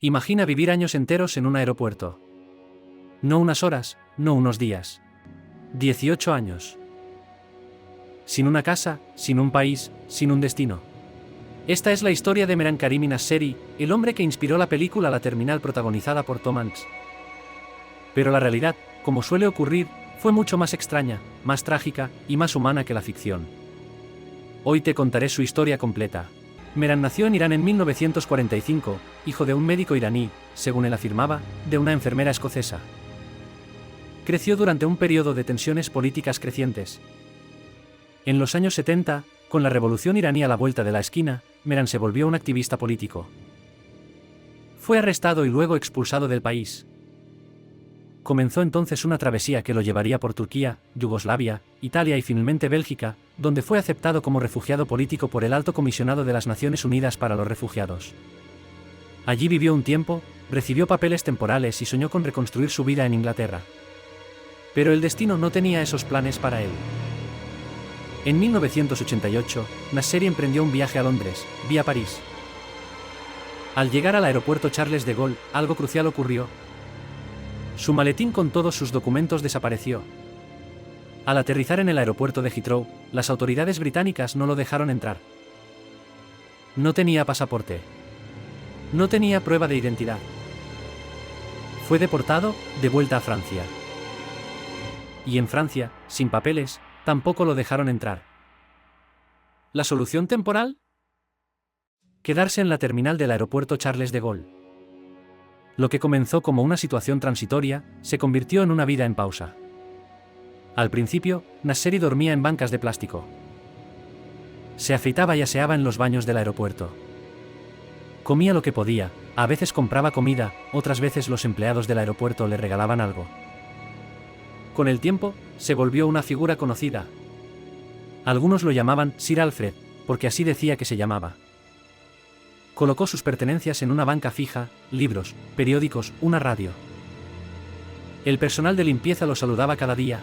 Imagina vivir años enteros en un aeropuerto. No unas horas, no unos días. 18 años. Sin una casa, sin un país, sin un destino. Esta es la historia de Mehran Karimi Nasseri, el hombre que inspiró la película La Terminal protagonizada por Tom Hanks. Pero la realidad, como suele ocurrir, fue mucho más extraña, más trágica y más humana que la ficción. Hoy te contaré su historia completa. Mehran nació en Irán en 1945, hijo de un médico iraní, según él afirmaba, de una enfermera escocesa. Creció durante un periodo de tensiones políticas crecientes. En los años 70, con la revolución iraní a la vuelta de la esquina, Mehran se volvió un activista político. Fue arrestado y luego expulsado del país. Comenzó entonces una travesía que lo llevaría por Turquía, Yugoslavia, Italia y finalmente Bélgica, donde fue aceptado como refugiado político por el Alto Comisionado de las Naciones Unidas para los Refugiados. Allí vivió un tiempo, recibió papeles temporales y soñó con reconstruir su vida en Inglaterra. Pero el destino no tenía esos planes para él. En 1988, Nasseri emprendió un viaje a Londres, vía París. Al llegar al aeropuerto Charles de Gaulle, algo crucial ocurrió. Su maletín con todos sus documentos desapareció. Al aterrizar en el aeropuerto de Heathrow, las autoridades británicas no lo dejaron entrar. No tenía pasaporte. No tenía prueba de identidad. Fue deportado, de vuelta a Francia. Y en Francia, sin papeles, tampoco lo dejaron entrar. ¿La solución temporal? Quedarse en la terminal del aeropuerto Charles de Gaulle. Lo que comenzó como una situación transitoria, se convirtió en una vida en pausa. Al principio, Nasseri dormía en bancas de plástico. Se afeitaba y aseaba en los baños del aeropuerto. Comía lo que podía, a veces compraba comida, otras veces los empleados del aeropuerto le regalaban algo. Con el tiempo, se volvió una figura conocida. Algunos lo llamaban Sir Alfred, porque así decía que se llamaba. Colocó sus pertenencias en una banca fija, libros, periódicos, una radio. El personal de limpieza lo saludaba cada día.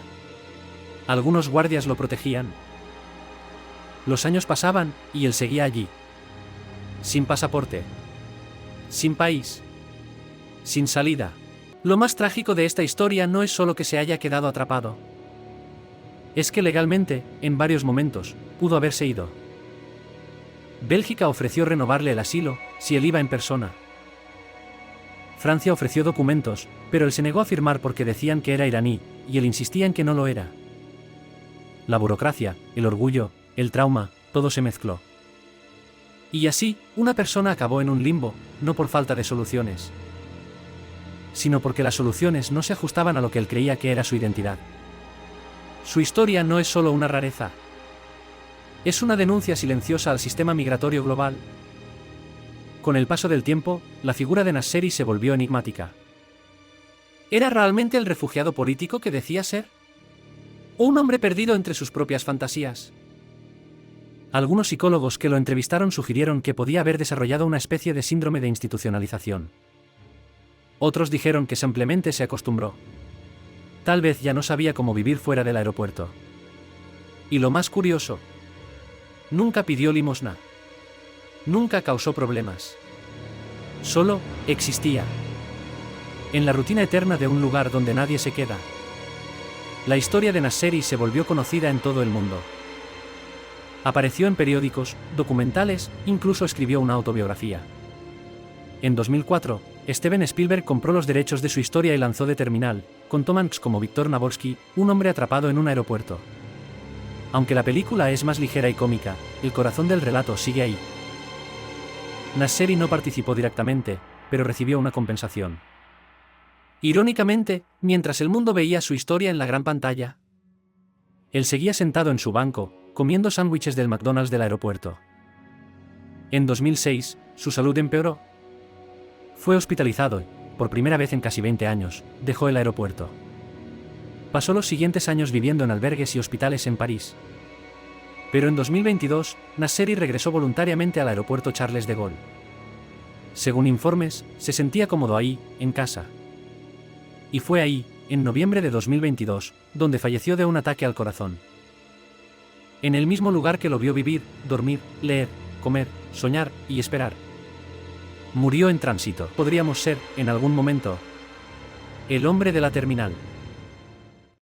Algunos guardias lo protegían. Los años pasaban, y él seguía allí. Sin pasaporte. Sin país. Sin salida. Lo más trágico de esta historia no es solo que se haya quedado atrapado. Es que legalmente, en varios momentos, pudo haberse ido. Bélgica ofreció renovarle el asilo, si él iba en persona. Francia ofreció documentos, pero él se negó a firmar porque decían que era iraní, y él insistía en que no lo era. La burocracia, el orgullo, el trauma, todo se mezcló. Y así, una persona acabó en un limbo, no por falta de soluciones, sino porque las soluciones no se ajustaban a lo que él creía que era su identidad. Su historia no es solo una rareza. Es una denuncia silenciosa al sistema migratorio global. Con el paso del tiempo, la figura de Nasseri se volvió enigmática. ¿Era realmente el refugiado político que decía ser? ¿O un hombre perdido entre sus propias fantasías? Algunos psicólogos que lo entrevistaron sugirieron que podía haber desarrollado una especie de síndrome de institucionalización. Otros dijeron que simplemente se acostumbró. Tal vez ya no sabía cómo vivir fuera del aeropuerto. Y lo más curioso, nunca pidió limosna. Nunca causó problemas. Solo existía. En la rutina eterna de un lugar donde nadie se queda. La historia de Nasseri se volvió conocida en todo el mundo. Apareció en periódicos, documentales, incluso escribió una autobiografía. En 2004, Steven Spielberg compró los derechos de su historia y lanzó The Terminal, con Tom Hanks como Viktor Navorski, un hombre atrapado en un aeropuerto. Aunque la película es más ligera y cómica, el corazón del relato sigue ahí. Nasseri no participó directamente, pero recibió una compensación. Irónicamente, mientras el mundo veía su historia en la gran pantalla, él seguía sentado en su banco, comiendo sándwiches del McDonald's del aeropuerto. En 2006, su salud empeoró. Fue hospitalizado y, por primera vez en casi 20 años, dejó el aeropuerto. Pasó los siguientes años viviendo en albergues y hospitales en París. Pero en 2022, Nasseri regresó voluntariamente al aeropuerto Charles de Gaulle. Según informes, se sentía cómodo ahí, en casa. Y fue ahí, en noviembre de 2022, donde falleció de un ataque al corazón. En el mismo lugar que lo vio vivir, dormir, leer, comer, soñar y esperar. Murió en tránsito. Podríamos ser, en algún momento, el hombre de la terminal.